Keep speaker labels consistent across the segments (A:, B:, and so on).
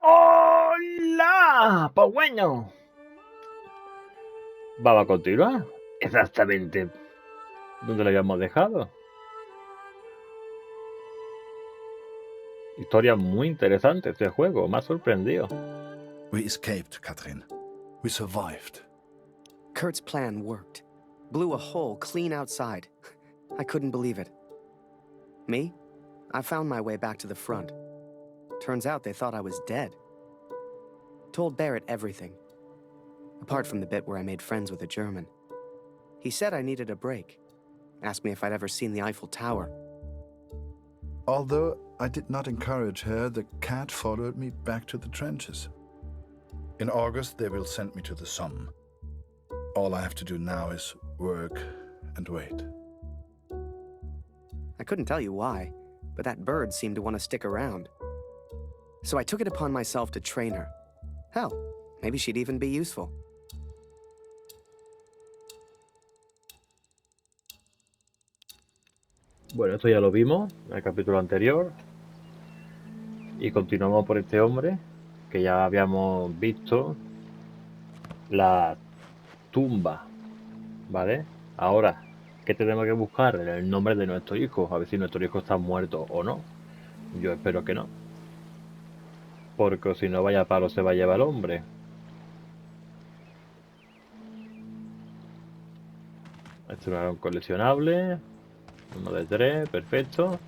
A: ¡Hola! Pues bueno, vamos a continuar. Exactamente donde lo habíamos dejado. Historia muy interesante este juego, me ha sorprendido.
B: We escaped, Katrin. We survived.
C: Kurt's plan worked. Blew a hole clean outside. I couldn't believe it. Me? I found my way back to the front. Turns out they thought I was dead. Told Barrett everything. Apart from the bit where I made friends with a German. He said I needed a break. Asked me if I'd ever seen the Eiffel Tower.
B: Although I did not encourage her, the cat followed me back to the trenches. In August, they will send me to the Somme. All I have to do now is work and wait.
C: I couldn't tell you why, but that bird seemed to want to stick around. So I took it upon myself to train her. Hell, maybe she'd even be useful.
A: Bueno, esto ya lo vimos en el capítulo anterior. Y continuamos por este hombre, que ya habíamos visto la tumba, ¿vale? Ahora, ¿qué tenemos que buscar? El nombre de nuestro hijo, a ver si nuestro hijo está muerto o no. Yo espero que no. Porque si no, vaya palo se va a llevar el hombre. Este no era un coleccionable. Uno de 3, perfecto.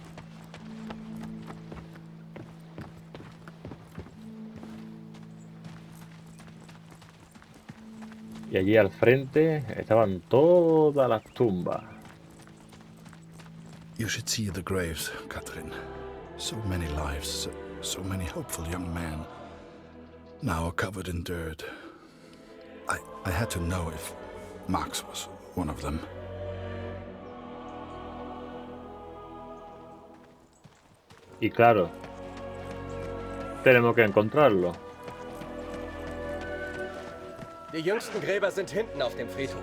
A: Y allí al frente estaban todas las tumbas.
B: You should see the graves, Katrin. So many lives, so many hopeful young men. Now covered in dirt. I had to know if Max was one of them.
A: Y claro, tenemos que encontrarlo.
D: Die jüngsten Gräber sind hinten auf dem Friedhof.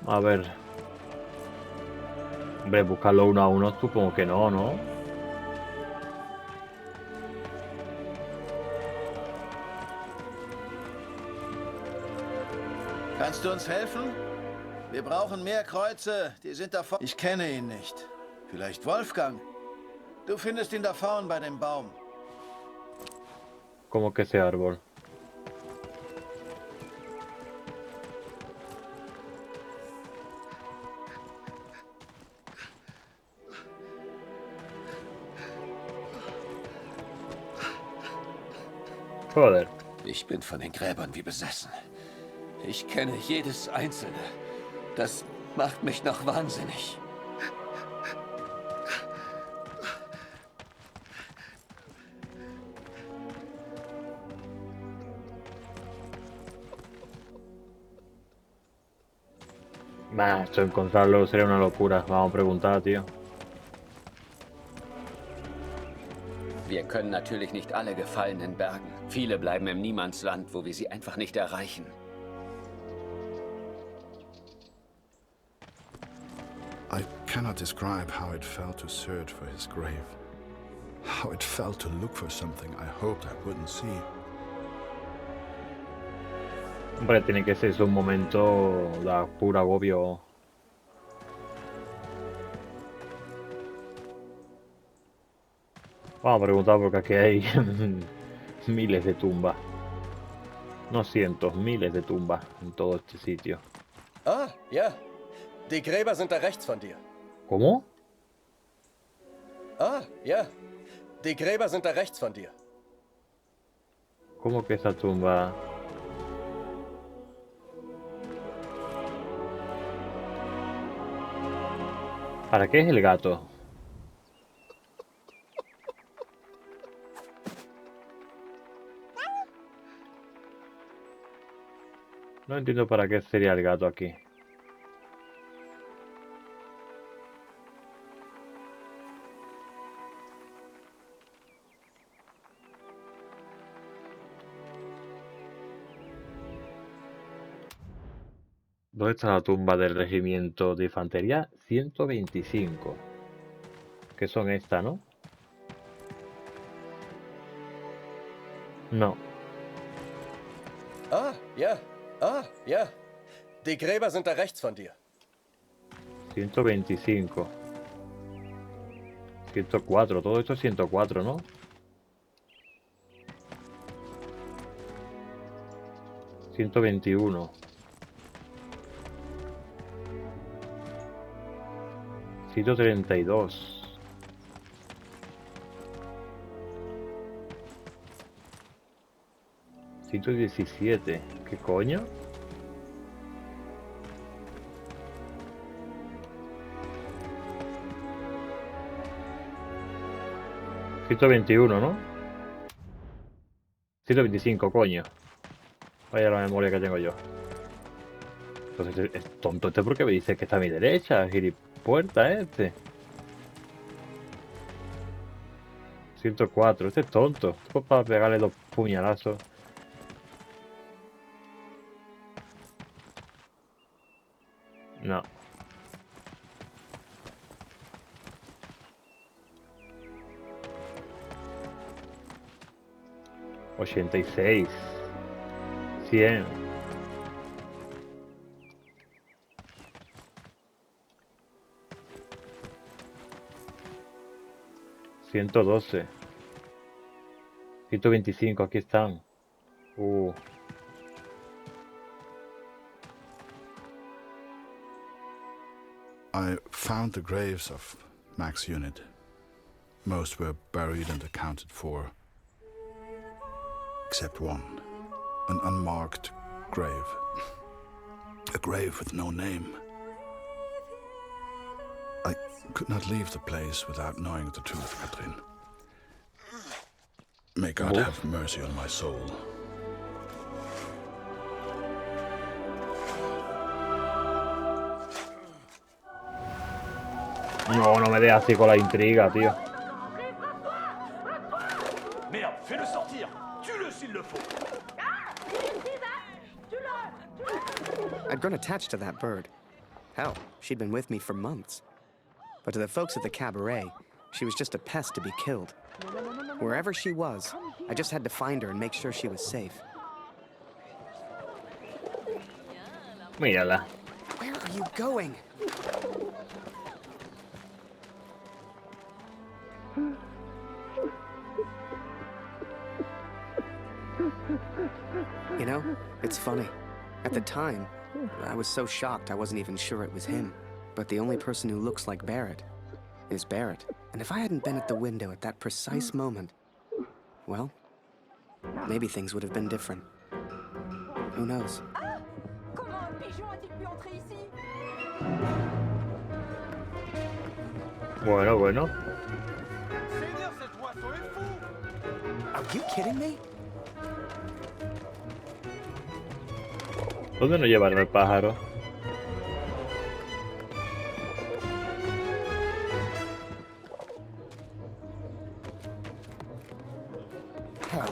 A: A ver. Hombre, buscarlo uno a uno supongo que no, ¿no?
E: Kannst du uns helfen? Wir brauchen mehr Kreuze. Die sind da vorne. Ich kenne ihn nicht. Vielleicht Wolfgang. Du findest ihn da vorne bei dem Baum.
A: Como que ese árbol. Joder.
E: Ich bin von den Gräbern wie besessen. Ich kenne jedes einzelne. Das macht mich noch wahnsinnig.
A: Bah, esto encontrarlo sería una locura. Vamos a preguntar, tío.
F: Wir können natürlich nicht alle Gefallenen bergen. Viele bleiben im Niemandsland, wo wir sie einfach nicht erreichen.
B: I cannot describe how it felt to search for his grave. How it felt to look for something I hoped I wouldn't see.
A: Hombre, tiene que ser eso un momento de puro agobio. Vamos a preguntar porque aquí hay miles de tumbas. No cientos, miles de tumbas en todo este sitio.
D: Ah, ja. Die Gräber sind da rechts von dir.
A: ¿Cómo?
D: Ah, ja. Die Gräber sind da rechts von dir.
A: ¿Cómo que esa tumba? ¿Para qué es el gato? No entiendo para qué sería el gato aquí. ¿Dónde está la tumba del regimiento de infantería 125? Que son estas, ¿no? No.
D: Ah, ja. Ah, ja. Die Gräber sind da rechts von dir.
A: 125. 104. Todo esto es 104, ¿no? ...121... ...132... ...117... ¿Qué coño? ...121, ¿no? 125, coño. Vaya la memoria que tengo yo. Entonces es tonto este porque me dice que está a mi derecha. Gilipuerta este. 104, este es tonto. Esto es para pegarle 2 puñalazos. No. ...86... ...100... ...112... ...125, aquí están...
B: I found the graves of Mac's unit. Most were buried and accounted for. Except one. An unmarked grave. A grave with no name. I could not leave the place without knowing the truth, Catherine. May God have mercy on my soul.
A: No, no me dejes así con la intriga, tío.
G: Merde, fais-le sortir. Tue-le s'il le faut.
C: I'd grown attached to that bird. Hell, she'd been with me for months. But to the folks at the cabaret, she was just a pest to be killed. Wherever she was, I just had to find her and make sure she was safe.
A: Mírala.
C: Where are you going? You know, it's funny. At the time, I was so shocked I wasn't even sure it was him. But the only person who looks like Barrett is Barrett. And if I hadn't been at the window at that precise moment, well, maybe things would have been different. Who knows?
H: Comment un pigeon a-t-il pu entrer ici?
A: Bueno, bueno.
G: Seigneur, cet oiseau est fou.
C: Are you kidding me?
A: ¿Dónde nos llevará el pájaro?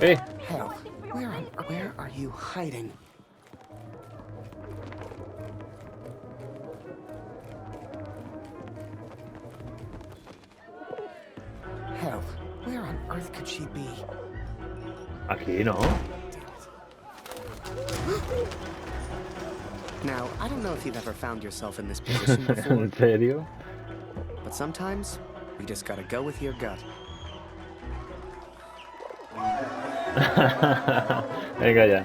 C: Hell, hell, where are you hiding? Hell, where on earth could she be?
A: Aquí, ¿no?
C: Now, I don't know if you've ever found yourself in this position before,
A: ¿En serio?
C: but sometimes you just gotta go with your gut.
A: Venga ya.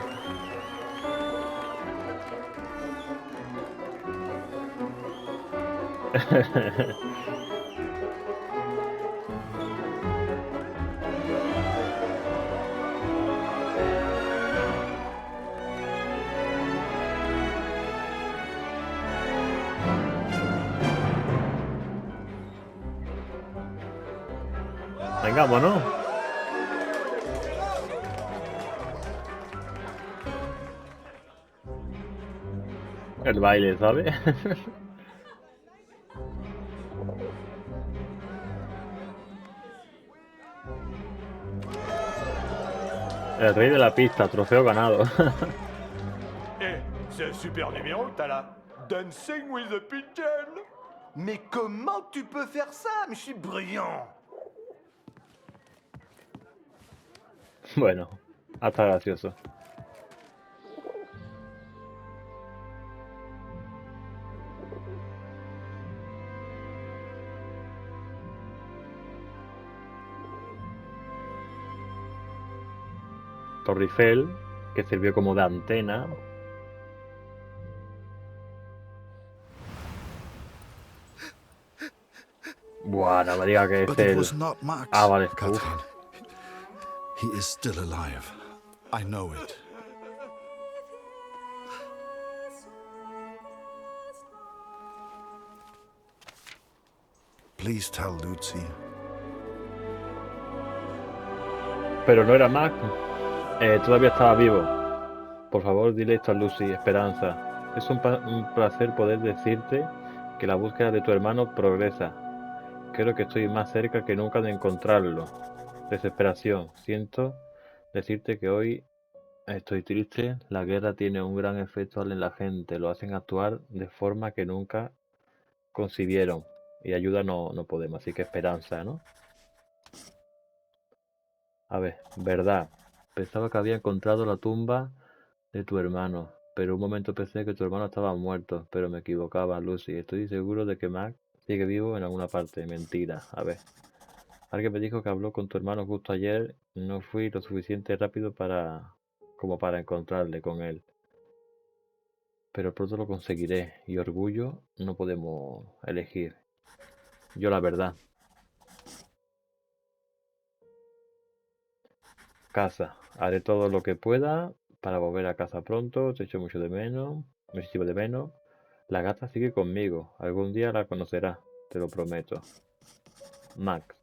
A: Vengámonos. El baile, ¿sabes? El rey de la pista, trofeo ganado.
G: Eh, c'est un super numéro que t'as là. Dancing with the pigeon. Mais comment tu peux faire ça? Mais je suis brillant.
A: Bueno, hasta gracioso. Torre Eiffel, que sirvió como de antena. Buah, no me diga que es
B: But it
A: el...
B: was not Max,
A: Ah, vale.
B: Catherine. He is still alive. I know it. Please tell Lucy.
A: Pero no era Mac. Todavía estaba vivo. Por favor, dile esto a Lucy, Esperanza. Es un placer poder decirte que la búsqueda de tu hermano progresa. Creo que estoy más cerca que nunca de encontrarlo. Desesperación. Siento decirte que hoy estoy triste. La guerra tiene un gran efecto en la gente. Lo hacen actuar de forma que nunca concibieron. Y ayuda no podemos. Así que esperanza, ¿no? A ver, verdad. Pensaba que había encontrado la tumba de tu hermano, pero un momento pensé que tu hermano estaba muerto, pero me equivocaba, Lucy. Estoy seguro de que Mac sigue vivo en alguna parte. Mentira. A ver. Alguien me dijo que habló con tu hermano justo ayer. No fui lo suficiente rápido como para encontrarle con él. Pero pronto lo conseguiré. Y orgullo no podemos elegir. Yo la verdad. Casa. Haré todo lo que pueda para volver a casa pronto. Te echo mucho de menos. Muchísimo de menos. La gata sigue conmigo. Algún día la conocerás. Te lo prometo. Max.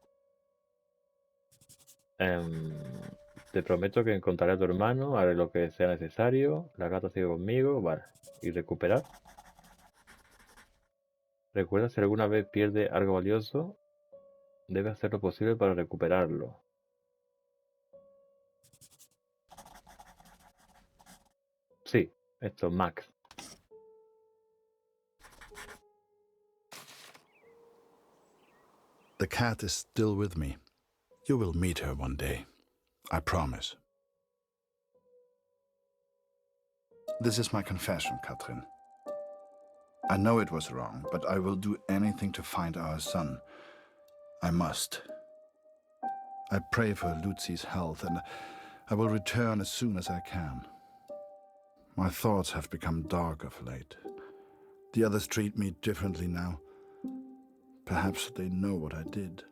A: Te prometo que encontraré a tu hermano. Haré lo que sea necesario. La gata sigue conmigo. Vale. ¿Y recuperar? Recuerda, si alguna vez pierde algo valioso, debe hacer lo posible para recuperarlo. Sí, esto, Max.
B: The cat is still with me. You will meet her one day. I promise. This is my confession, Katrin. I know it was wrong, but I will do anything to find our son. I must. I pray for Lucy's health, and I will return as soon as I can. My thoughts have become dark of late. The others treat me differently now. Perhaps they know what I did.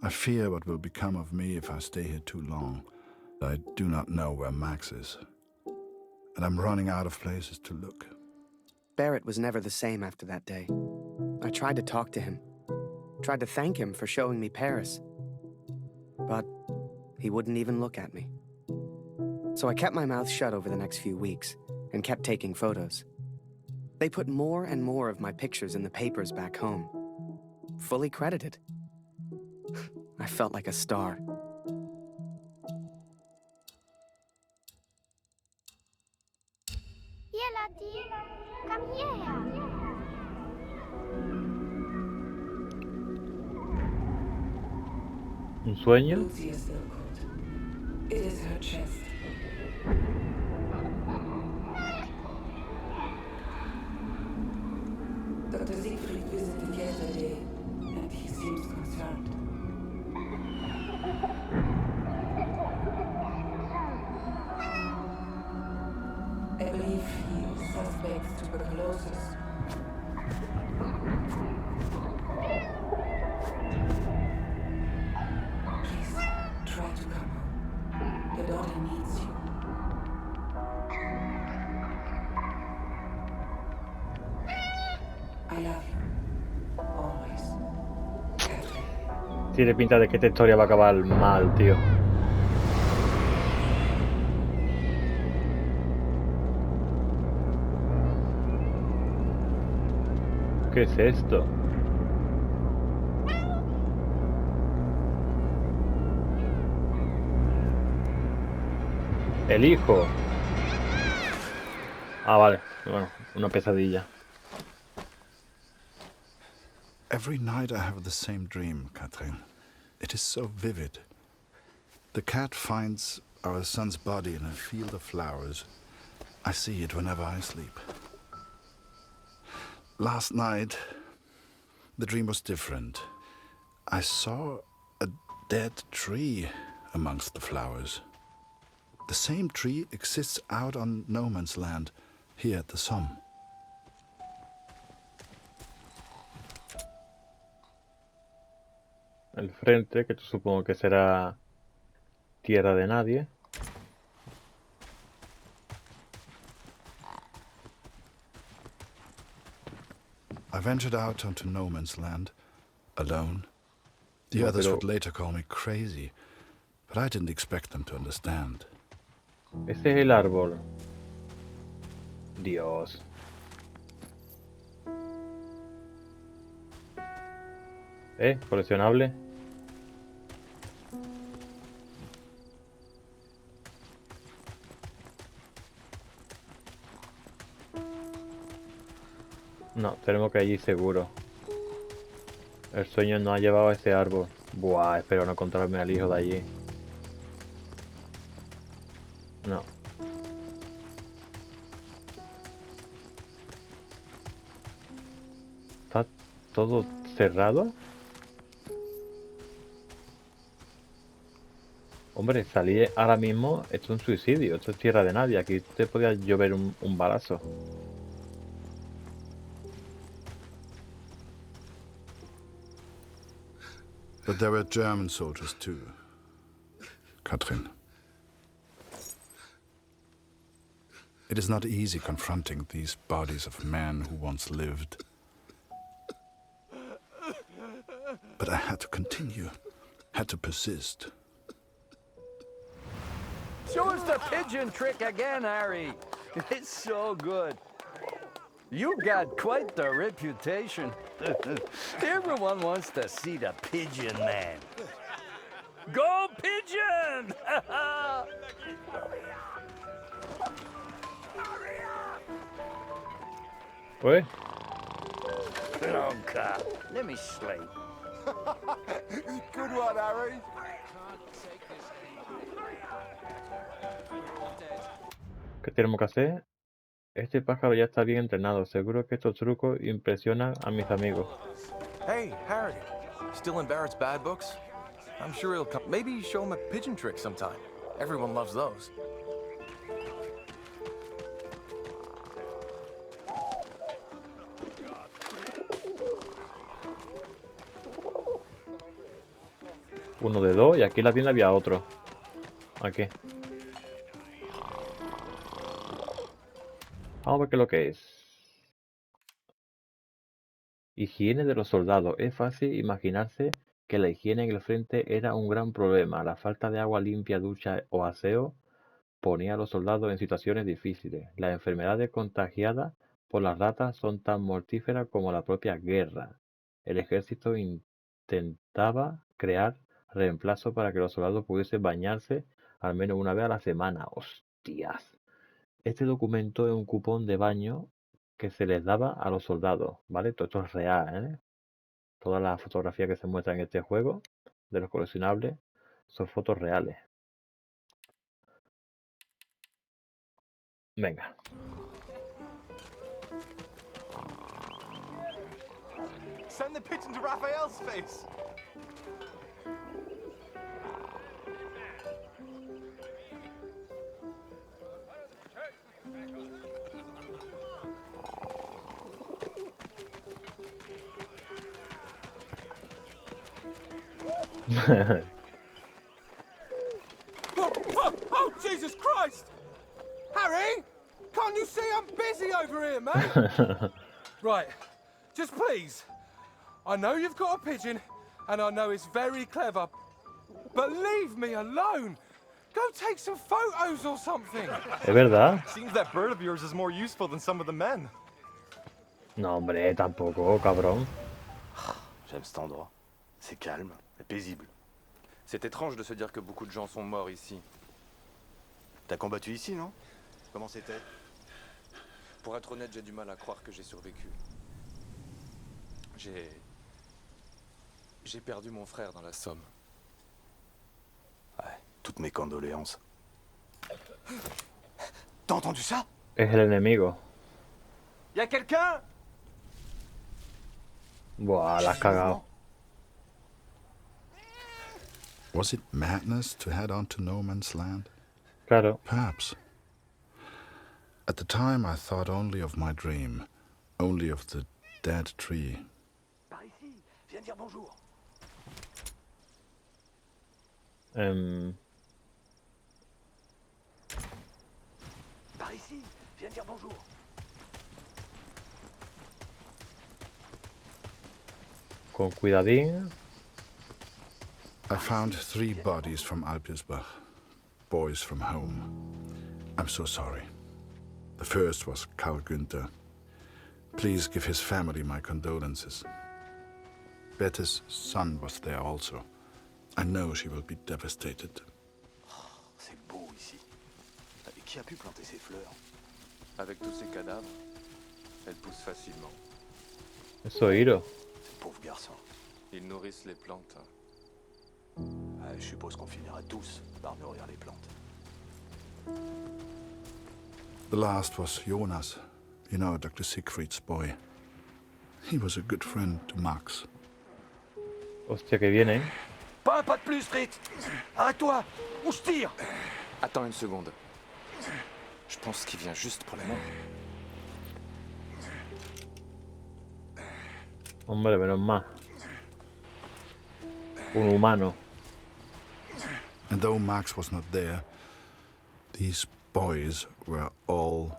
B: I fear what will become of me if I stay here too long. I do not know where Max is, and I'm running out of places to look.
C: Barrett was never the same after that day. I tried to talk to him, tried to thank him for showing me Paris, but he wouldn't even look at me. So I kept my mouth shut over the next few weeks and kept taking photos. They put more and more of my pictures in the papers back home, fully credited. I felt like a star.
I: Hier, Lottie, komm hierher.
A: ¿Un sueño?
J: Lucy is still cold. It is her chest. Dr. Siegfried visited yesterday, and he seems concerned. I believe he suspects tuberculosis. Please, try to come home. Your daughter needs you. I love you. Always. Catherine.
A: Tiene pinta de que esta historia va a acabar mal, tío. ¿Qué es esto? El hijo. Ah, vale. Bueno, una pesadilla.
B: Every night I have the same dream, Catherine. It is so vivid. The cat finds our son's body in a field of flowers. I see it whenever I sleep. Last night, the dream was different. I saw a dead tree amongst the flowers. The same tree exists out on no man's land, here at the Somme.
A: El frente, que supongo que será tierra de nadie.
B: I ventured out onto no man's land, alone. The
A: No,
B: others
A: pero
B: would later call me crazy, but I didn't expect them to understand.
A: ese es el árbol. Dios. Coleccionable. No, tenemos que ir seguro. El sueño nos ha llevado a ese árbol. Buah, espero no encontrarme al hijo de allí. No. ¿Está todo cerrado? Hombre, salir ahora mismo, esto es un suicidio, esto es tierra de nadie. Aquí te podía llover un balazo.
B: But there were German soldiers too, Katrin. It is not easy confronting these bodies of men who once lived. But I had to continue, had to persist.
K: Show us the pigeon trick again, Harry. It's so good. You got quite the reputation. Everyone wants to see the pigeon man. Go pigeon!
A: Pues,
K: Blanca, let me sleep.
G: Good one, Harry.
A: ¿qué tenemos que hacer? Este pájaro ya está bien entrenado. Seguro que estos trucos impresionan a mis amigos.
L: Hey, Harry. Still in Barrett's bad books? I'm sure he'll come. Maybe show him a pigeon trick sometime. Everyone loves those.
A: Uno de dos y aquí en la tienda había otro. Aquí. Vamos a ver qué es lo que es. Higiene de los soldados. Es fácil imaginarse que la higiene en el frente era un gran problema. La falta de agua limpia, ducha o aseo ponía a los soldados en situaciones difíciles. Las enfermedades contagiadas por las ratas son tan mortíferas como la propia guerra. El ejército intentaba crear reemplazos para que los soldados pudiesen bañarse al menos una vez a la semana. ¡Hostias! Este documento es un cupón de baño que se les daba a los soldados, ¿vale? Todo esto es real, ¿eh? Todas las fotografías que se muestran en este juego de los coleccionables son fotos reales. Venga.
L: Send the pigeon to Raphael's face.
G: Oh, Jesus Christ! Harry! Can't you see I'm busy over here, mate? Right, just please. I know you've got a pigeon, and I know it's very clever, but leave me alone. Go take some photos or something.
A: ¿Es verdad?
L: Seems that bird of yours is more useful than some of the men.
A: No, hombre, tampoco, cabrón.
M: J'aime cet endroit. C'est calme et paisible.
L: C'est étrange de se dire que beaucoup de gens sont morts ici.
M: T'as combattu ici, non? Comment c'était?
L: Pour être honnête, j'ai du mal à croire que j'ai survécu. J'ai perdu mon frère dans la Somme.
M: Ouais, toutes mes condoléances. T'as entendu ça?
A: Es el enemigo.
K: Y'a quelqu'un?
A: Buah, la has cagado.
B: Was it madness to head on to no man's land?
A: Claro.
B: Perhaps. At the time I thought only of my dream, only of the dead tree.
M: Par ici, viens dire bonjour. Par ici, viens dire bonjour.
A: Con cuidadín.
B: I found 3 bodies from Alpirsbach, boys from home. I'm so sorry. The first was Karl Günther. Please give his family my condolences. Bette's son was there also. I know she will be devastated.
M: Oh, c'est beau ici. Et qui a pu planter ces fleurs?
L: Avec tous ces cadavres, elles poussent facilement.
A: Eso, Hiro.
M: Ces pauvres garçons.
L: Ils nourrissent les plantes.
M: Je suppose qu'on finira tous par nourrir les plantes.
B: The last was Jonas, you know, Dr. Siegfried's boy. He was a good friend to Max.
A: Hostia, que vienen.
K: Pas un pas de plus, Fritz! Arrête-toi! On se tire!
L: Attends une seconde. Je pense qu'il vient juste pour la mort.
A: Hombre, menos mal. Un humano.
B: And though Max was not there, these boys were all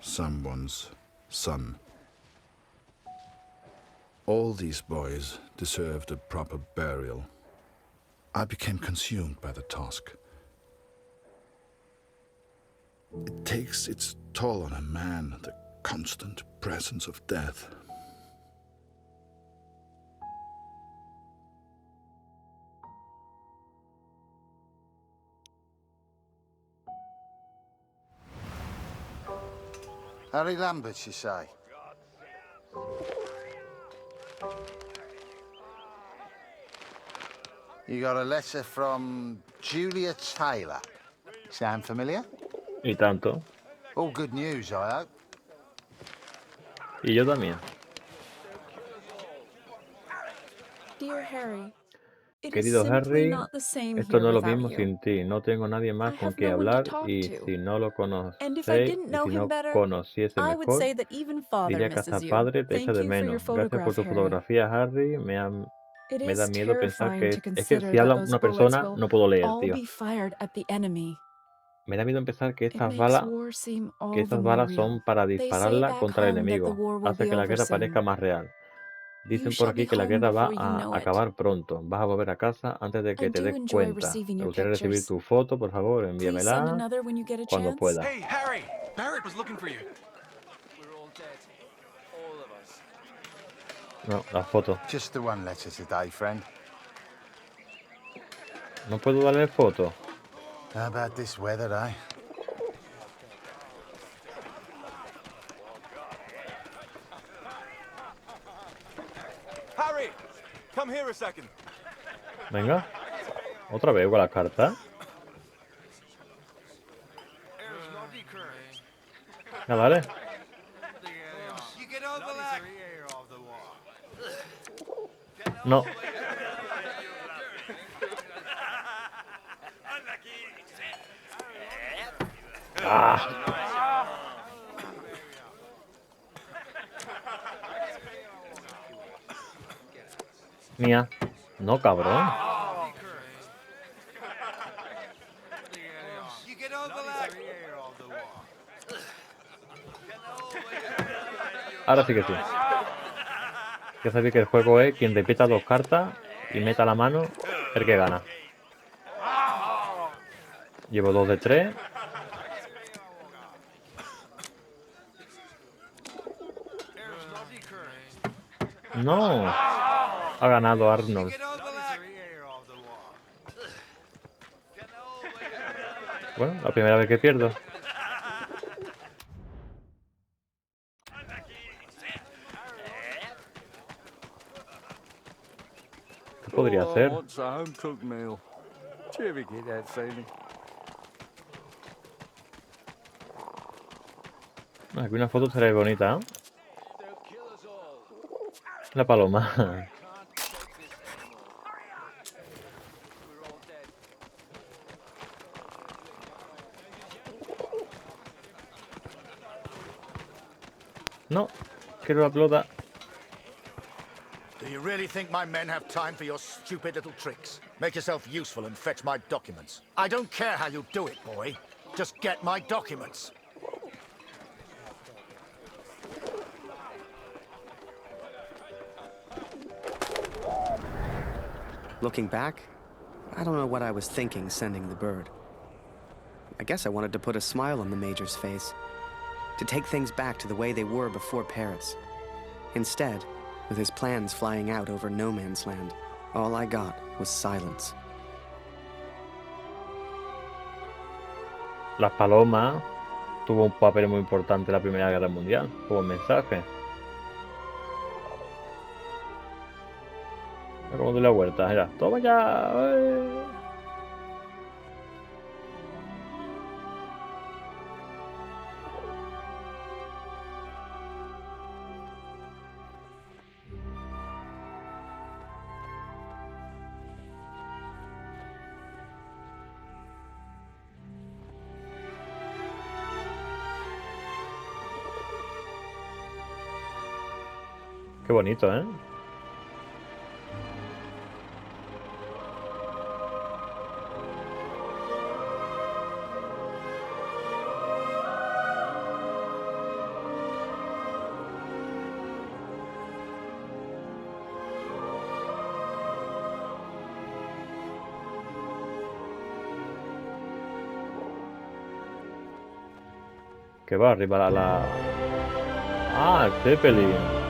B: someone's son. All these boys deserved a proper burial. I became consumed by the task. It takes its toll on a man, the constant presence of death.
E: Harry Lambert, you say? You got a letter from Julia Taylor. Sound familiar?
A: Y tanto.
E: All good news, I hope.
A: Y yo también.
N: Dear Harry, it is
A: Querido
N: simply
A: Harry,
N: not the same
A: esto
N: here
A: no es lo
N: without
A: mismo
N: you.
A: sin ti. No tengo nadie más
N: I
A: con
N: have
A: quien
N: no one to
A: hablar
N: talk
A: y
N: to.
A: si no lo
N: And if I
A: conocéis
N: didn't
A: y
N: know
A: si
N: him
A: no
N: better,
A: conociese
N: I would
A: mejor,
N: say that even Father
A: diría que hasta
N: misses you.
A: padre te echa
N: Thank
A: de
N: you for your
A: menos. Gracias por
N: photograph,
A: tu
N: Harry.
A: fotografía, Harry.
N: It
A: Me da
N: is
A: miedo pensar
N: terrifying
A: que
N: to
A: es que
N: consider
A: si
N: that
A: habla
N: those
A: una
N: bullets
A: persona
N: will
A: no puedo leer,
N: all
A: tío.
N: be fired at the enemy.
A: Me da miedo pensar que
N: It makes war seem all the
A: estas
N: more
A: balas son
N: real.
A: para
N: They say
A: dispararla
N: back
A: contra el
N: home that the
A: enemigo.
N: war will
A: Hace
N: be
A: que la
N: over
A: guerra
N: soon.
A: parezca más real.
N: You
A: Dicen por
N: shall
A: aquí
N: be
A: que la
N: home
A: guerra va
N: before you
A: a
N: know it.
A: acabar pronto. Vas a volver a casa antes de
N: I
A: que te
N: do
A: des
N: enjoy
A: cuenta.
N: receiving
A: Me
N: your
A: gustaría recibir
N: pictures.
A: tu foto, por favor,
N: Please send
A: envíamela
N: another when you get a
A: cuando
N: chance.
A: pueda.
L: Hey, Harry! Barrett was looking for you. We're all dead. All of us.
A: No, la foto.
E: Just the one letter today, friend.
A: No puedo darle foto.
E: How about this weather, eh?
L: Harry! Come here a second.
A: Venga. Otra vez con la carta. Ya vale. No. Ah. Mía. No, cabrón. Ahora sí que sí. Ya sabéis que el juego es quien repita 2 cartas y meta la mano, el que gana. Llevo 2 de 3. No. Ha ganado Arnold. Bueno, la primera vez que pierdo. podría
K: All I
A: ser.
K: want's a home-cooked meal. Do you ever get that feeling?
A: Aquí una foto estaría bonita, ¿eh? La paloma. No, quiero la pelota.
O: Do you really think my men have time for your stupid little tricks? Make yourself useful and fetch my documents. I don't care how you do it, boy. Just get my documents.
C: Looking back, I don't know what I was thinking sending the bird. I guess I wanted to put a smile on the Major's face, to take things back to the way they were before Paris. Instead, with his plans flying out over no man's land, all I got was silence.
A: Las palomas tuvo un papel muy importante en la Primera Guerra Mundial, como mensaje. Mira cómo doy la vuelta, mira, toma ya. Qué bonito, ¿eh? Que va arriba la... Ah, el Zeppelin.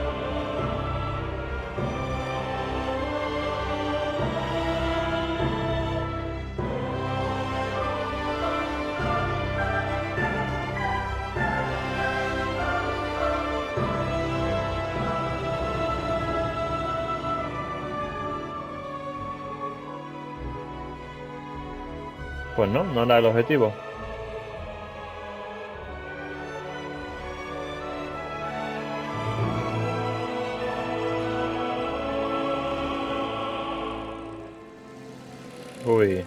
A: Pues no, no era el objetivo. Uy.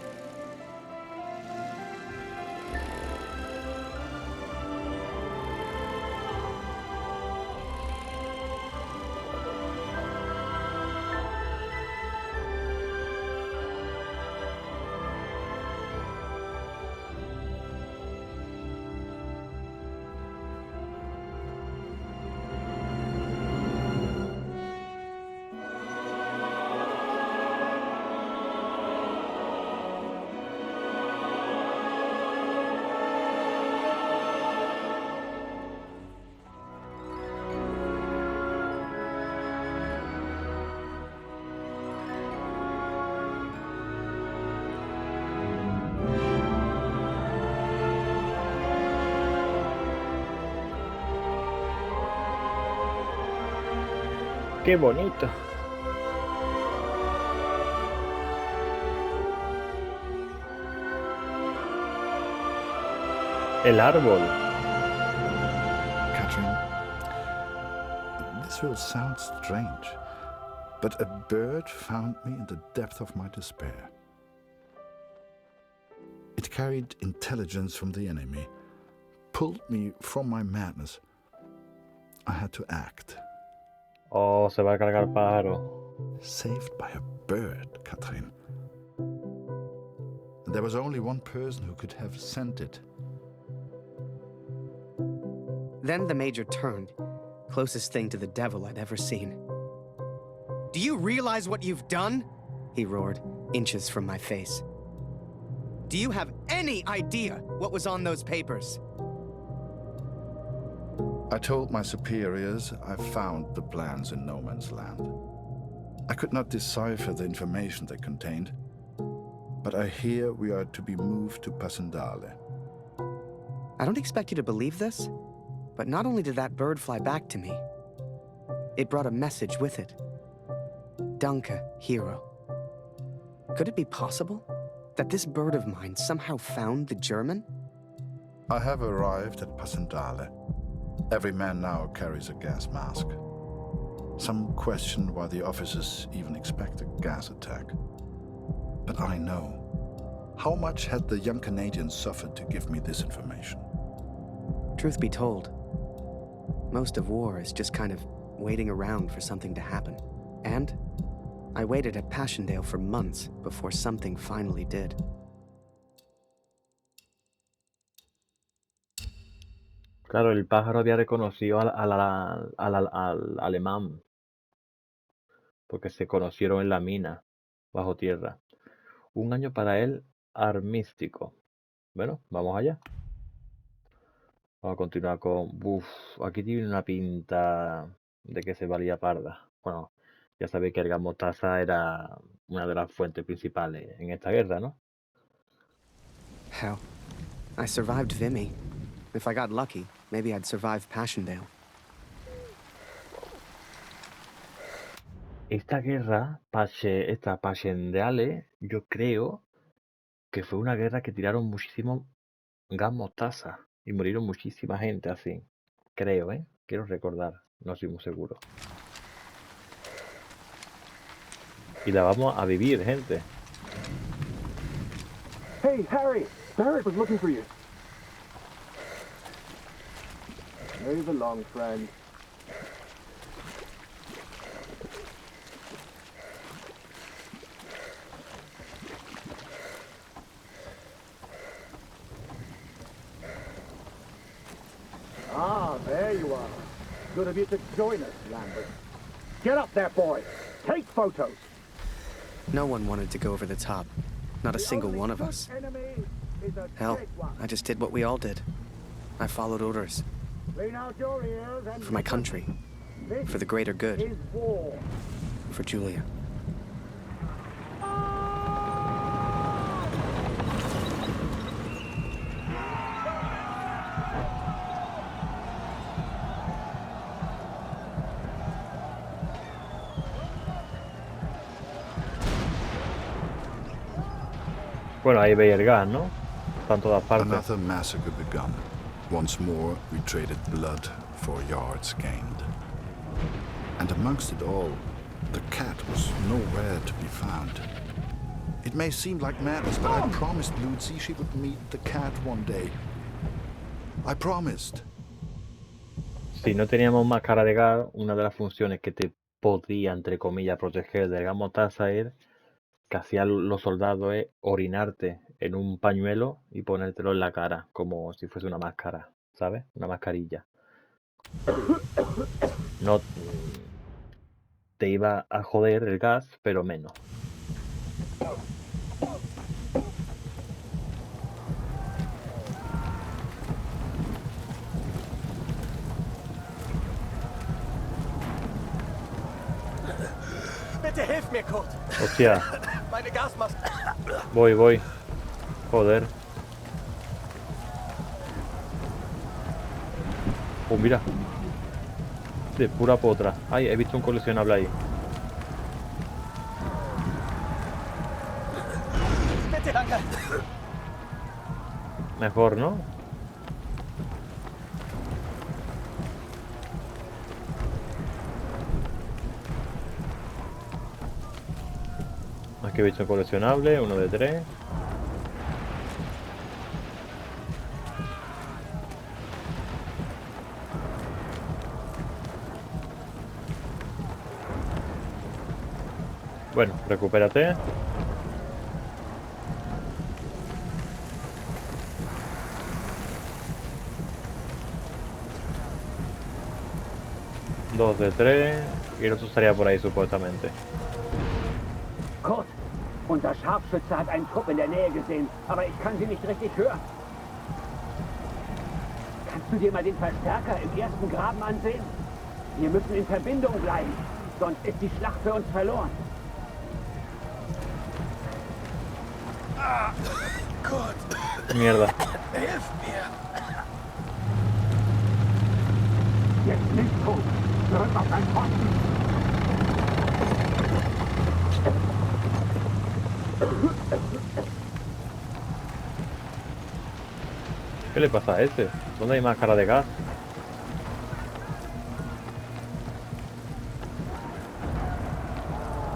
A: Qué bonito. El árbol.
B: Catherine, this will sound strange, but a bird found me in the depth of my despair. It carried intelligence from the enemy, pulled me from my madness. I had to act.
A: Oh, se va a cargar pájaro.
B: Saved by a bird, Catherine. There was only one person who could have sent it.
C: Then the Major turned, closest thing to the devil I'd ever seen. Do you realize what you've done? He roared, inches from my face. Do you have any idea what was on those papers?
B: I told my superiors I found the plans in no man's land. I could not decipher the information they contained, but I hear we are to be moved to Pasendale.
C: I don't expect you to believe this, but not only did that bird fly back to me, it brought a message with it. Danke, hero. Could it be possible that this bird of mine somehow found the German?
B: I have arrived at Passendale. Every man now carries a gas mask. Some question why the officers even expect a gas attack. But I know. How much had the young Canadian suffered to give me this information?
C: Truth be told, most of war is just kind of waiting around for something to happen. And I waited at Passchendaele for months before something finally did.
A: Claro, el pájaro había reconocido al alemán, porque se conocieron en la mina, bajo tierra. Un año para él armístico. Bueno, vamos allá. Vamos a continuar con... Uf, aquí tiene una pinta de que se valía parda. Bueno, ya sabéis que el gas mostaza era una de las fuentes principales en esta guerra, ¿no?
C: Hell, I survived Vimy. If I got lucky, maybe I'd survive Passchendaele.
A: Esta guerra, esta Passchendaele, yo creo que fue una guerra que tiraron muchísimo gas mostaza y murieron muchísima gente así. Creo, ¿eh? Quiero recordar, no estoy muy seguro. Y la vamos a vivir, gente.
P: Hey, Harry! Barrett was looking for you. Move along, friend. Ah, there you are. Good of you to join us, Lambert. Get up there, boy. Take photos.
C: No one wanted to go over the top. Not a single one of us. Hell, I just did what we all did. I followed orders. For my country. For the greater good. For Julia.
A: Bueno, ahí veis el gas, ¿no? Está en todas partes.
B: Another massacre begun. Once more, we traded blood for yards gained. And amongst it all, the cat was nowhere to be found. It may seem like madness, but I promised Lucy she would meet the cat one day. I promised.
A: Si no teníamos máscara de gas, una de las funciones que te podía, entre comillas, proteger del gas mostaza era que hacían los soldados es orinarte en un pañuelo y ponértelo en la cara, como si fuese una máscara, ¿sabes? Una mascarilla. No te iba a joder el gas, pero menos.
D: Bitte hilf mir, Kurt.
A: Hostia.
D: Meine Gasmaske.
A: Voy. Joder. Oh, mira. De pura potra. Ay, he visto un coleccionable ahí.
D: Bitte, danke.
A: Mejor, ¿no? Aquí he visto un coleccionable, uno de 3. Bueno, recupérate. Dos de 3. Y el otro estaría por ahí supuestamente.
P: Kurt, unser Scharfschütze hat einen Trupp in der Nähe gesehen, aber ich kann sie nicht richtig hören. Kannst du dir mal den Verstärker im ersten Graben ansehen? Wir müssen in Verbindung bleiben, sonst ist die Schlacht für uns verloren.
D: Ah, Kurt.
A: Mierda.
D: Hilf mir.
P: Jetzt nicht tot. Zurück auf deinen Posten.
A: ¿Qué le pasa a este? ¿Dónde hay máscara de gas?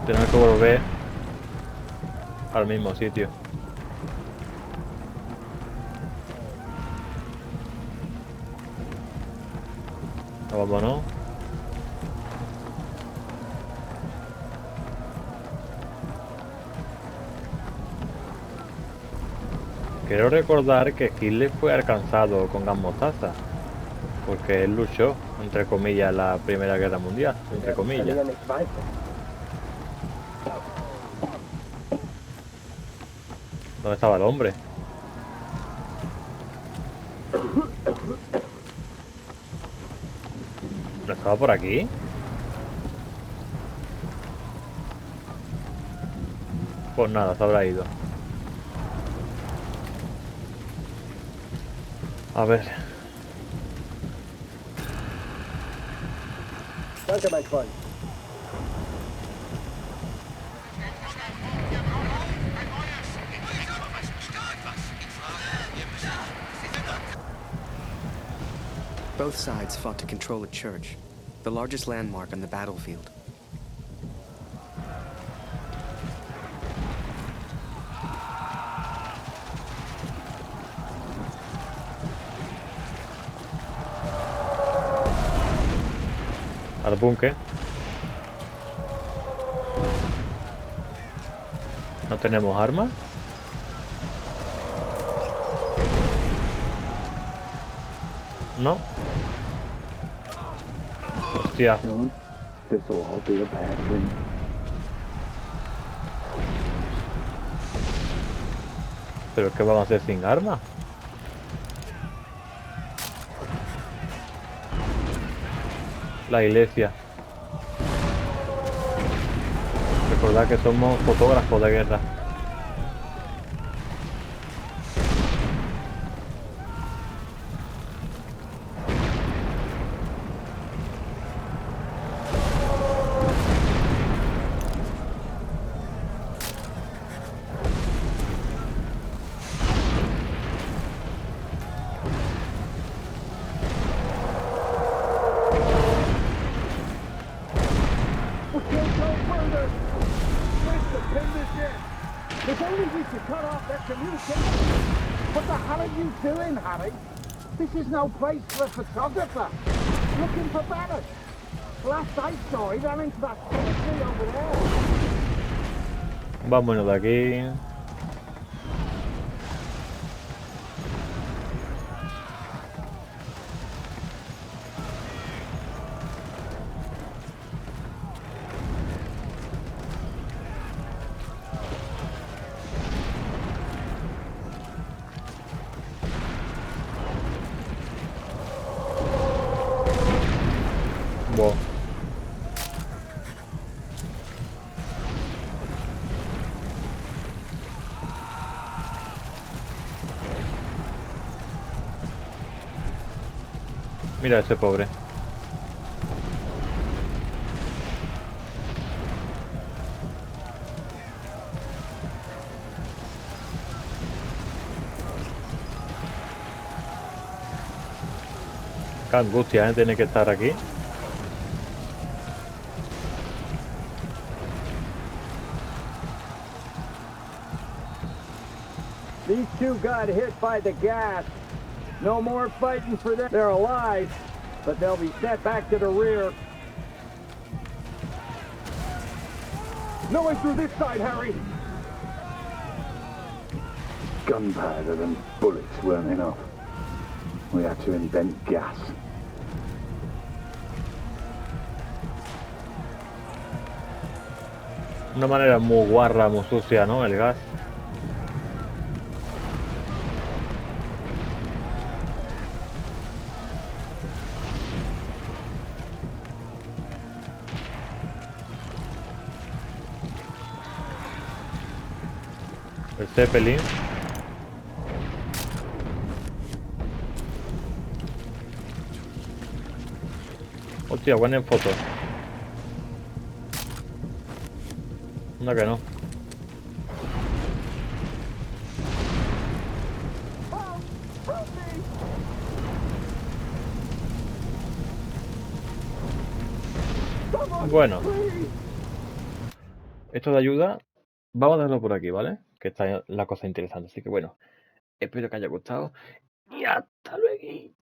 A: Tenemos que volver al mismo sitio. Vámonos. Quiero recordar que Hitler fue alcanzado con gas mostaza, porque él luchó, entre comillas, la Primera Guerra Mundial, entre comillas. ¿Dónde estaba el hombre? ¿No estaba por aquí? Pues nada, se habrá ido. A ver.
C: Both sides fought to control a church, the largest landmark on the battlefield.
A: Al búnker. No tenemos armas. No. Hostia. ¿Pero qué vamos a hacer sin armas? La iglesia. Recordad que somos fotógrafos de guerra.
P: If only we could cut off that communication. What the hell are you doing, Harry? This is no place for a photographer. Looking for Barrett. Last I saw, he ran into that cemetery over there.
A: Vámonos de aquí. Wow. Mira ese pobre. Qué angustia, ¿eh? Tiene que estar aquí.
P: These two got hit by the gas. No more fighting for them. They're alive, but they'll be sent back to the rear. No way through this side, Harry.
Q: Gunpowder and bullets weren't enough. We had to invent gas.
A: Una manera muy guarra, muy sucia, ¿no? El gas. El Zeppelin. Hostia, buena en fotos. Anda que no. Bueno, esto de ayuda, vamos a dejarlo por aquí, ¿vale? Que está la cosa interesante. Así que bueno, espero que haya gustado y hasta luego.